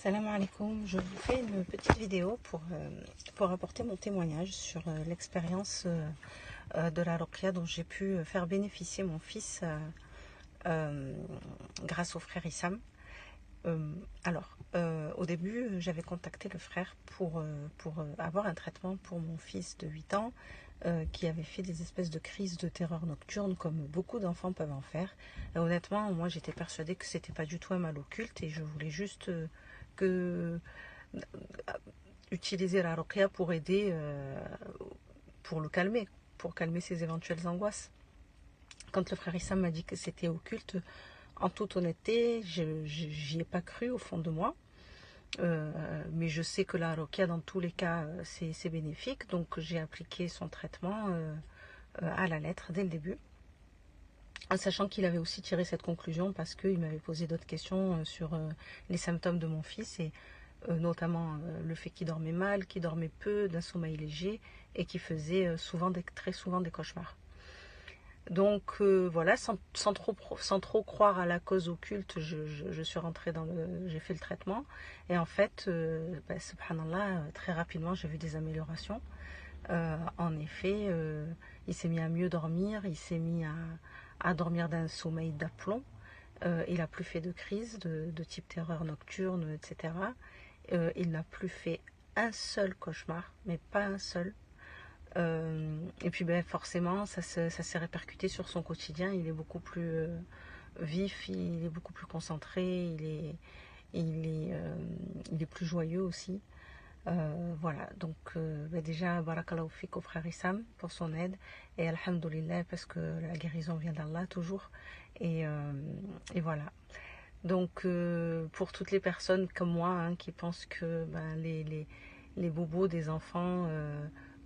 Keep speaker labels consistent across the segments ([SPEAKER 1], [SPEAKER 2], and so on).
[SPEAKER 1] Salam alaikum, je vous fais une petite vidéo pour apporter mon témoignage sur l'expérience de la Ruqya dont j'ai pu faire bénéficier mon fils grâce au frère Issam. Au début, j'avais contacté le frère pour avoir un traitement pour mon fils de 8 ans qui avait fait des espèces de crises de terreur nocturne comme beaucoup d'enfants peuvent en faire. Et honnêtement, moi j'étais persuadée que c'était pas du tout un mal occulte et je voulais juste que utiliser la ruqya pour aider, pour le calmer, pour calmer ses éventuelles angoisses. Quand le frère Issam m'a dit que c'était occulte, en toute honnêteté, j'y ai pas cru au fond de moi. Mais je sais que la ruqya, dans tous les cas, c'est bénéfique. Donc j'ai appliqué son traitement à la lettre dès le début. En sachant qu'il avait aussi tiré cette conclusion parce qu'il m'avait posé d'autres questions sur les symptômes de mon fils et notamment le fait qu'il dormait mal, qu'il dormait peu, d'un sommeil léger et qu'il faisait très souvent des cauchemars. Donc voilà, sans trop croire à la cause occulte, je suis rentrée j'ai fait le traitement et en fait, subhanallah, très rapidement j'ai vu des améliorations. En effet, il s'est mis à mieux dormir, il s'est mis à dormir d'un sommeil d'aplomb. Il n'a plus fait de crise de type terreur nocturne, etc. Il n'a plus fait un seul cauchemar, mais pas un seul. Et puis forcément, ça s'est répercuté sur son quotidien. Il est beaucoup plus vif, il est beaucoup plus concentré, il est plus joyeux aussi. Voilà, donc déjà, barakallahu fik au frère Issam pour son aide et alhamdoulilah parce que la guérison vient d'Allah toujours. Et voilà. Donc pour toutes les personnes comme moi qui pensent que les bobos des enfants,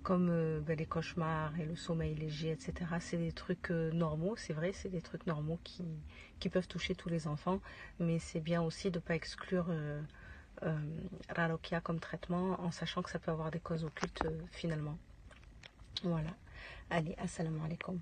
[SPEAKER 1] comme les cauchemars et le sommeil léger, etc., c'est des trucs normaux, c'est vrai, c'est des trucs normaux qui peuvent toucher tous les enfants, mais c'est bien aussi de ne pas exclure la ruqya comme traitement en sachant que ça peut avoir des causes occultes finalement. Voilà. Allez, assalamu alaikum.